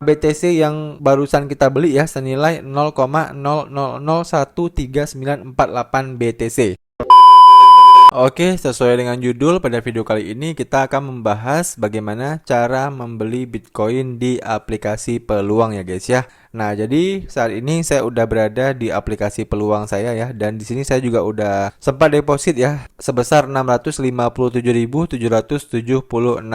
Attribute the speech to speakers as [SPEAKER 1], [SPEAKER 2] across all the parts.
[SPEAKER 1] BTC yang barusan kita beli ya senilai 0,00013948 BTC. Oke, sesuai dengan judul, pada video kali ini kita akan membahas bagaimana cara membeli Bitcoin di aplikasi Peluang ya guys ya. Nah, jadi saat ini saya udah berada di aplikasi Peluang saya ya, dan di sini saya juga udah sempat deposit ya sebesar Rp657.776.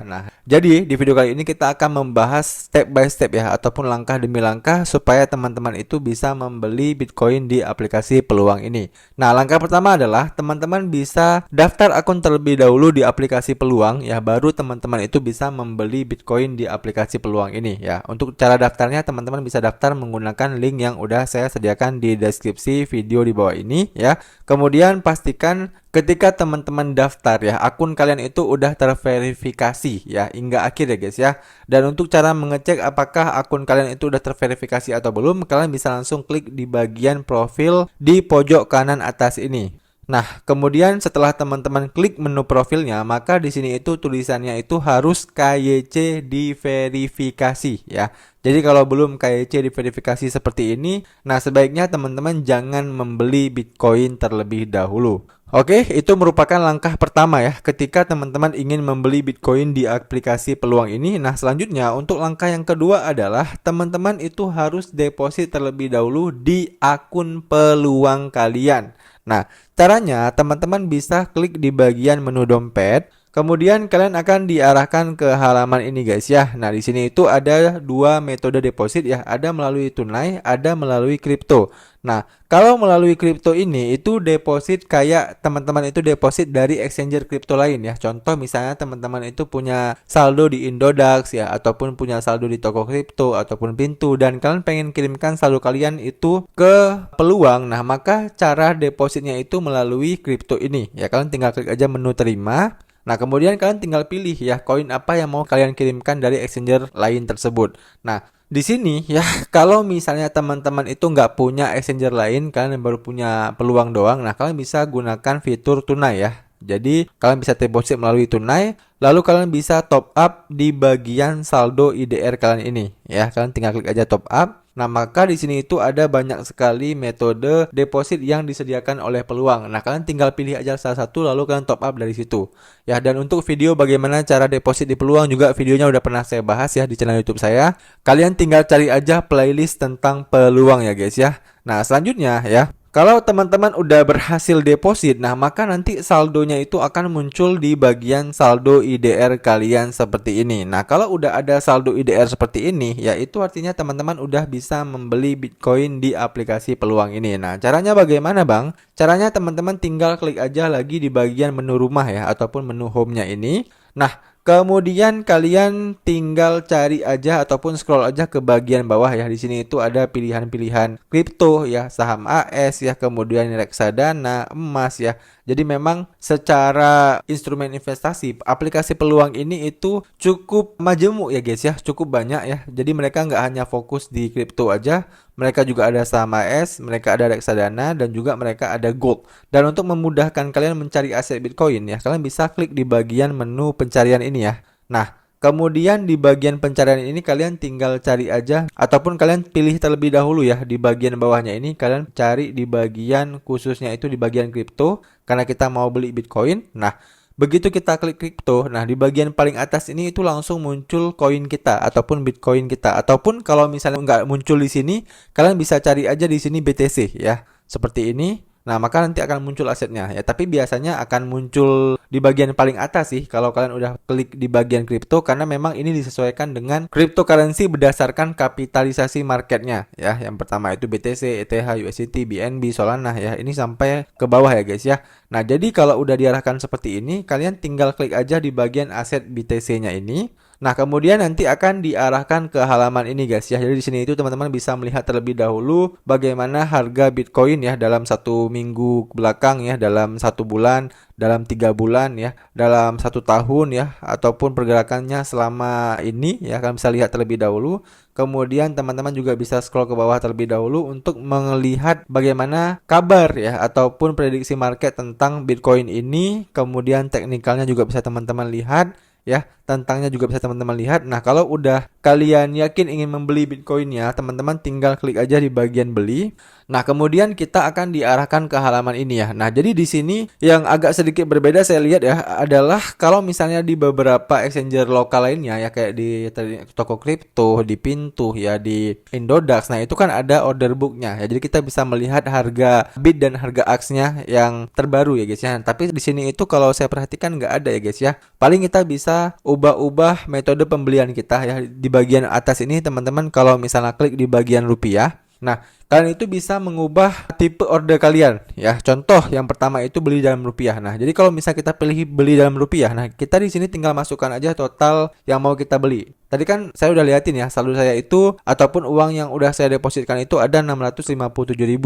[SPEAKER 1] Nah, jadi di video kali ini kita akan membahas step by step ya, ataupun langkah demi langkah supaya teman-teman itu bisa membeli Bitcoin di aplikasi Peluang ini. Nah, langkah pertama adalah teman-teman bisa daftar akun terlebih dahulu di aplikasi Peluang ya, baru teman-teman itu bisa membeli Bitcoin di aplikasi Peluang ini ya. Untuk cara daftarnya teman-teman bisa daftar menggunakan link yang udah saya sediakan di deskripsi video di bawah ini ya. Kemudian pastikan ketika teman-teman daftar ya, akun kalian itu udah terverifikasi ya hingga akhir ya guys ya. Dan untuk cara mengecek apakah akun kalian itu udah terverifikasi atau belum, kalian bisa langsung klik di bagian profil di pojok kanan atas ini. Nah, kemudian setelah teman-teman klik menu profilnya, maka di sini itu tulisannya itu harus KYC diverifikasi ya. Jadi kalau belum KYC diverifikasi seperti ini, nah sebaiknya teman-teman jangan membeli Bitcoin terlebih dahulu. Oke, itu merupakan langkah pertama ya ketika teman-teman ingin membeli Bitcoin di aplikasi Peluang ini. Nah, selanjutnya untuk langkah yang kedua adalah teman-teman itu harus deposit terlebih dahulu di akun Peluang kalian. Nah, caranya teman-teman bisa klik di bagian menu dompet. Kemudian kalian akan diarahkan ke halaman ini guys ya. Nah, di sini itu ada dua metode deposit ya, ada melalui tunai, ada melalui kripto. Nah, kalau melalui kripto ini itu deposit kayak teman-teman itu deposit dari exchanger kripto lain ya. Contoh misalnya teman-teman itu punya saldo di Indodax ya, ataupun punya saldo di toko kripto ataupun Pintu, dan kalian pengen kirimkan saldo kalian itu ke Peluang. Nah, maka cara depositnya itu melalui kripto ini ya. Kalian tinggal klik aja menu terima. Nah, kemudian kalian tinggal pilih ya koin apa yang mau kalian kirimkan dari exchanger lain tersebut. Nah, di sini ya, kalau misalnya teman-teman itu nggak punya exchanger lain, kalian baru punya Peluang doang, nah kalian bisa gunakan fitur tunai ya. Jadi kalian bisa deposit melalui tunai, lalu kalian bisa top up di bagian saldo IDR kalian ini ya. Kalian tinggal klik aja top up. Nah, maka di sini itu ada banyak sekali metode deposit yang disediakan oleh Peluang. Nah, kalian tinggal pilih aja salah satu lalu kalian top up dari situ. Ya, dan untuk video bagaimana cara deposit di Peluang juga videonya udah pernah saya bahas ya di channel YouTube saya. Kalian tinggal cari aja playlist tentang Peluang ya guys ya. Nah, selanjutnya ya, kalau teman-teman udah berhasil deposit, nah maka nanti saldonya itu akan muncul di bagian saldo IDR kalian seperti ini. Nah, kalau udah ada saldo IDR seperti ini, ya itu artinya teman-teman udah bisa membeli Bitcoin di aplikasi Peluang ini. Nah, caranya bagaimana Bang? Caranya teman-teman tinggal klik aja lagi di bagian menu rumah ya, ataupun menu home-nya ini. Nah, kemudian kalian tinggal cari aja ataupun scroll aja ke bagian bawah ya. Di sini itu ada pilihan-pilihan kripto ya, saham AS ya, kemudian reksadana, emas ya. Jadi memang secara instrumen investasi aplikasi Peluang ini itu cukup majemuk ya guys ya, cukup banyak ya. Jadi mereka nggak hanya fokus di kripto aja, mereka juga ada saham AS, mereka ada reksadana, dan juga mereka ada gold. Dan untuk memudahkan kalian mencari aset Bitcoin ya, kalian bisa klik di bagian menu pencarian ini ya. Nah, kemudian di bagian pencarian ini kalian tinggal cari aja, ataupun kalian pilih terlebih dahulu ya di bagian bawahnya ini, kalian cari di bagian khususnya itu di bagian kripto karena kita mau beli Bitcoin. Nah, begitu kita klik kripto, nah di bagian paling atas ini itu langsung muncul koin kita ataupun Bitcoin kita. Ataupun kalau misalnya nggak muncul di sini, kalian bisa cari aja di sini BTC ya, seperti ini. Nah, maka nanti akan muncul asetnya ya. Tapi biasanya akan muncul di bagian paling atas sih kalau kalian udah klik di bagian kripto, karena memang ini disesuaikan dengan cryptocurrency berdasarkan kapitalisasi marketnya ya. Yang pertama itu BTC, ETH, USDT, BNB, Solana ya. Ini sampai ke bawah ya guys ya. Nah, jadi kalau udah diarahkan seperti ini, kalian tinggal klik aja di bagian aset BTC-nya ini. Nah, kemudian nanti akan diarahkan ke halaman ini guys ya. Jadi di sini itu teman-teman bisa melihat terlebih dahulu bagaimana harga Bitcoin ya dalam 1 minggu belakang ya, dalam 1 bulan, dalam 3 bulan ya, dalam 1 tahun ya, ataupun pergerakannya selama ini ya, kalian bisa lihat terlebih dahulu. Kemudian teman-teman juga bisa scroll ke bawah terlebih dahulu untuk melihat bagaimana kabar ya ataupun prediksi market tentang Bitcoin ini. Kemudian teknikalnya juga bisa teman-teman lihat ya. tentangnya juga bisa teman-teman lihat. Nah, kalau udah kalian yakin ingin membeli Bitcoinnya, teman-teman tinggal klik aja di bagian beli. Nah, kemudian kita akan diarahkan ke halaman ini ya. Nah, jadi di sini yang agak sedikit berbeda saya lihat ya adalah kalau misalnya di beberapa exchanger lokal lainnya ya kayak di toko kripto, di Pintu ya, di Indodax. Nah, itu kan ada order booknya ya. Jadi kita bisa melihat harga bit dan harga AX-nya yang terbaru ya guys ya. Tapi di sini itu kalau saya perhatikan nggak ada ya guys ya. Paling kita bisa ubah-ubah metode pembelian kita ya. Di bagian atas ini teman-teman kalau misalnya klik di bagian rupiah. Nah, kalian itu bisa mengubah tipe order kalian ya. Contoh yang pertama itu beli dalam rupiah. Nah, jadi kalau misalnya kita pilih beli dalam rupiah, nah kita di sini tinggal masukkan aja total yang mau kita beli. Tadi kan saya udah liatin ya, saldo saya itu ataupun uang yang udah saya depositkan itu ada 657.000.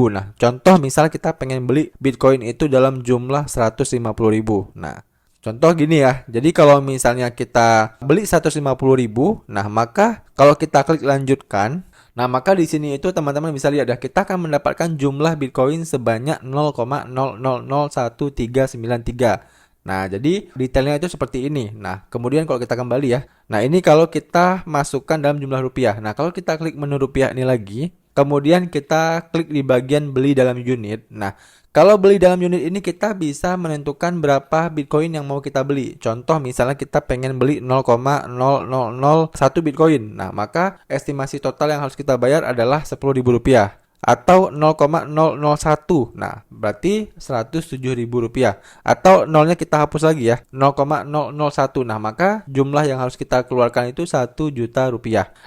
[SPEAKER 1] Nah, contoh misal kita pengen beli Bitcoin itu dalam jumlah 150.000. Nah, contoh gini ya, jadi kalau misalnya kita beli 150.000, nah maka kalau kita klik lanjutkan, nah maka di sini itu teman-teman bisa lihat ya, kita akan mendapatkan jumlah Bitcoin sebanyak 0,0001.393. Nah, jadi detailnya itu seperti ini. Nah, kemudian kalau kita kembali ya, nah ini kalau kita masukkan dalam jumlah rupiah. Nah, kalau kita klik menu rupiah ini lagi, kemudian kita klik di bagian beli dalam unit. Nah, kalau beli dalam unit ini kita bisa menentukan berapa Bitcoin yang mau kita beli. Contoh misalnya kita pengen beli 0,0001 Bitcoin. Nah, maka estimasi total yang harus kita bayar adalah Rp10.000 atau 0,001. Nah, berarti Rp107.000. Atau nolnya kita hapus lagi ya, 0,001. Nah, maka jumlah yang harus kita keluarkan itu Rp1 juta.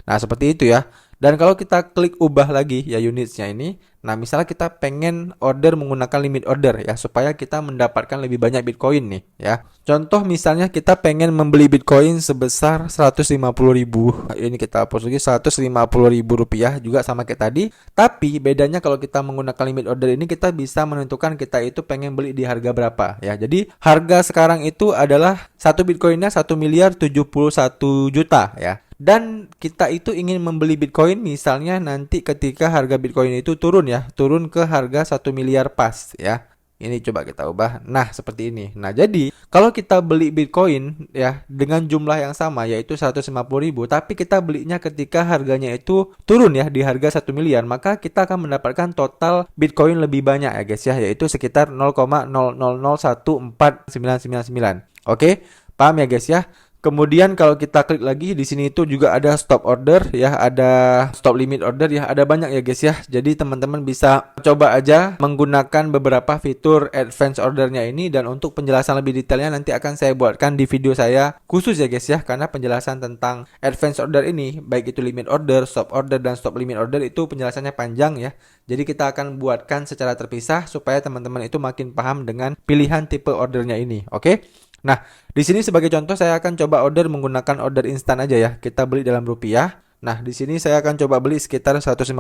[SPEAKER 1] Nah, seperti itu ya. Dan kalau kita klik ubah lagi ya unitsnya ini, nah misalnya kita pengen order menggunakan limit order ya, supaya kita mendapatkan lebih banyak Bitcoin nih ya. Contoh misalnya kita pengen membeli Bitcoin sebesar 150.000. Ini kita hapus lagi, Rp150.000 juga sama kayak tadi. Tapi bedanya kalau kita menggunakan limit order ini, kita bisa menentukan kita itu pengen beli di harga berapa ya. Jadi harga sekarang itu adalah satu Bitcoinnya 1.071.000.000 ya. Dan kita itu ingin membeli Bitcoin misalnya nanti ketika harga Bitcoin itu turun ya, turun ke harga 1 miliar pas ya. Ini coba kita ubah. Nah, seperti ini. Nah, jadi kalau kita beli Bitcoin ya dengan jumlah yang sama yaitu 150.000, tapi kita belinya ketika harganya itu turun ya di harga 1 miliar, maka kita akan mendapatkan total Bitcoin lebih banyak ya guys ya, yaitu sekitar 0,001499. Oke, paham ya guys ya? Kemudian kalau kita klik lagi di sini itu juga ada stop order ya, ada stop limit order ya, ada banyak ya guys ya. Jadi teman-teman bisa coba aja menggunakan beberapa fitur advance ordernya ini, dan untuk penjelasan lebih detailnya nanti akan saya buatkan di video saya khusus ya guys ya, karena penjelasan tentang advance order ini baik itu limit order, stop order dan stop limit order itu penjelasannya panjang ya. Jadi kita akan buatkan secara terpisah supaya teman-teman itu makin paham dengan pilihan tipe ordernya ini. Oke? Nah, di sini sebagai contoh saya akan coba order menggunakan order instan aja ya. Kita beli dalam rupiah. Nah, di sini saya akan coba beli sekitar 150.000.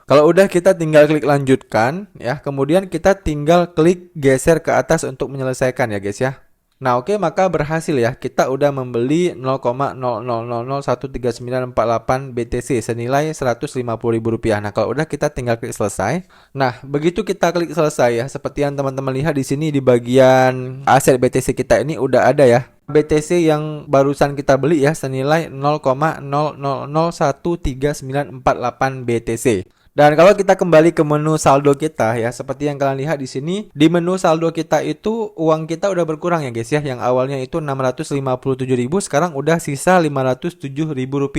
[SPEAKER 1] Kalau udah kita tinggal klik lanjutkan ya. Kemudian kita tinggal klik geser ke atas untuk menyelesaikan ya guys ya. Nah, oke, maka berhasil ya. Kita udah membeli 0,00013948 BTC senilai Rp150.000. Nah, kalau udah kita tinggal klik selesai. Nah, begitu kita klik selesai ya, seperti yang teman-teman lihat di sini di bagian aset BTC kita ini udah ada ya. BTC yang barusan kita beli ya senilai 0,00013948 BTC. Dan kalau kita kembali ke menu saldo kita ya, seperti yang kalian lihat di sini, di menu saldo kita itu uang kita udah berkurang ya guys ya. Yang awalnya itu 657.000, sekarang udah sisa Rp507.000.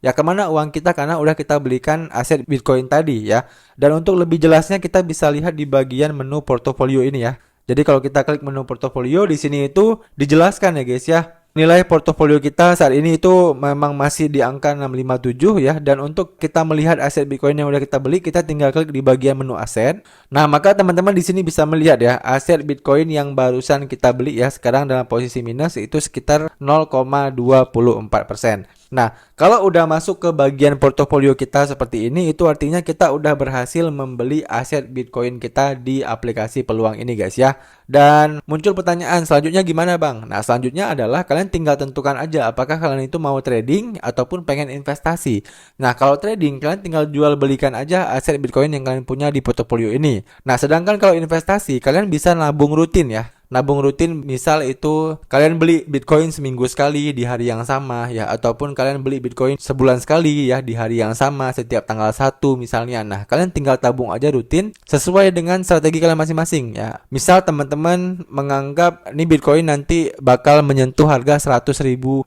[SPEAKER 1] Ya, kemana uang kita? Karena udah kita belikan aset Bitcoin tadi ya. Dan untuk lebih jelasnya kita bisa lihat di bagian menu portofolio ini ya. Jadi kalau kita klik menu portofolio di sini itu dijelaskan ya guys ya. Nilai portofolio kita saat ini itu memang masih di angka 657 ya. Dan untuk kita melihat aset Bitcoin yang udah kita beli, kita tinggal klik di bagian menu aset. Nah, maka teman-teman di sini bisa melihat ya, aset Bitcoin yang barusan kita beli ya sekarang dalam posisi minus itu sekitar 0,24%. Nah, kalau udah masuk ke bagian portofolio kita seperti ini, itu artinya kita udah berhasil membeli aset Bitcoin kita di aplikasi peluang ini guys ya. Dan muncul pertanyaan selanjutnya gimana bang? Nah, selanjutnya adalah kalian tinggal tentukan aja apakah kalian itu mau trading ataupun pengen investasi. Nah, kalau trading kalian tinggal jual belikan aja aset Bitcoin yang kalian punya di portofolio ini. Nah, sedangkan kalau investasi kalian bisa nabung rutin ya. nabung rutin misal itu kalian beli Bitcoin seminggu sekali di hari yang sama ya, ataupun kalian beli Bitcoin sebulan sekali ya di hari yang sama setiap tanggal 1 misalnya. Nah, kalian tinggal tabung aja rutin sesuai dengan strategi kalian masing-masing ya. Misal teman-teman menganggap nih Bitcoin nanti bakal menyentuh harga $100.000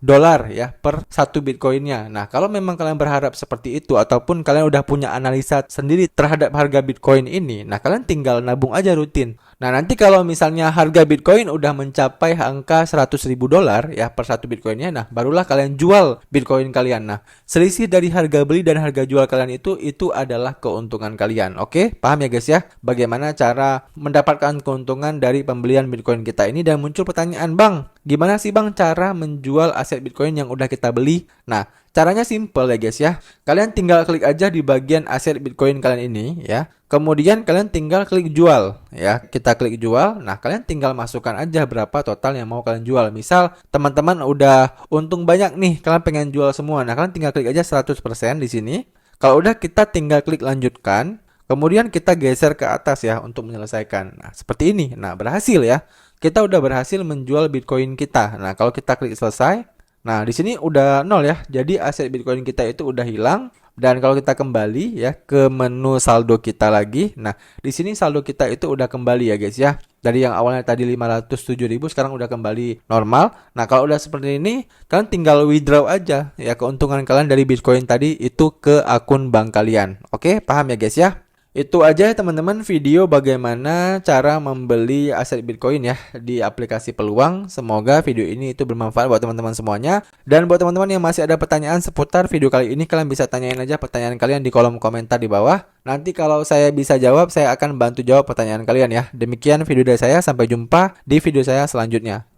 [SPEAKER 1] ya per satu Bitcoinnya. Nah, kalau memang kalian berharap seperti itu ataupun kalian udah punya analisa sendiri terhadap harga Bitcoin ini, nah kalian tinggal nabung aja rutin. Nah, nanti kalau misalnya harga Bitcoin udah mencapai angka $100.000 ya per satu Bitcoinnya, nah barulah kalian jual Bitcoin kalian. Nah, selisih dari harga beli dan harga jual kalian itu adalah keuntungan kalian. Oke, paham ya guys ya? Bagaimana cara mendapatkan keuntungan dari pembelian Bitcoin kita ini? Dan muncul pertanyaan, Bang, gimana sih Bang cara menjual aset Bitcoin yang udah kita beli? Nah, caranya simple ya guys ya. Kalian tinggal klik aja di bagian aset Bitcoin kalian ini ya. Kemudian kalian tinggal klik jual ya. Kita klik jual. Nah, kalian tinggal masukkan aja berapa total yang mau kalian jual. Misal teman-teman udah untung banyak nih, kalian pengen jual semua. Nah, kalian tinggal klik aja 100% di sini. Kalau udah kita tinggal klik lanjutkan. Kemudian kita geser ke atas ya untuk menyelesaikan. Nah, seperti ini. Nah, berhasil ya. Kita udah berhasil menjual Bitcoin kita. Nah, kalau kita klik selesai, nah di sini udah nol ya. Jadi aset Bitcoin kita itu udah hilang. Dan kalau kita kembali ya ke menu saldo kita lagi, nah di sini saldo kita itu udah kembali ya guys ya. Dari yang awalnya tadi 507.000 sekarang udah kembali normal. Nah, kalau udah seperti ini, kalian tinggal withdraw aja ya keuntungan kalian dari Bitcoin tadi itu ke akun bank kalian. Oke, paham ya guys ya? Itu aja teman-teman video bagaimana cara membeli aset Bitcoin ya di aplikasi Peluang. Semoga video ini itu bermanfaat buat teman-teman semuanya. Dan buat teman-teman yang masih ada pertanyaan seputar video kali ini, kalian bisa tanyain aja pertanyaan kalian di kolom komentar di bawah. Nanti kalau saya bisa jawab, saya akan bantu jawab pertanyaan kalian ya. Demikian video dari saya, sampai jumpa di video saya selanjutnya.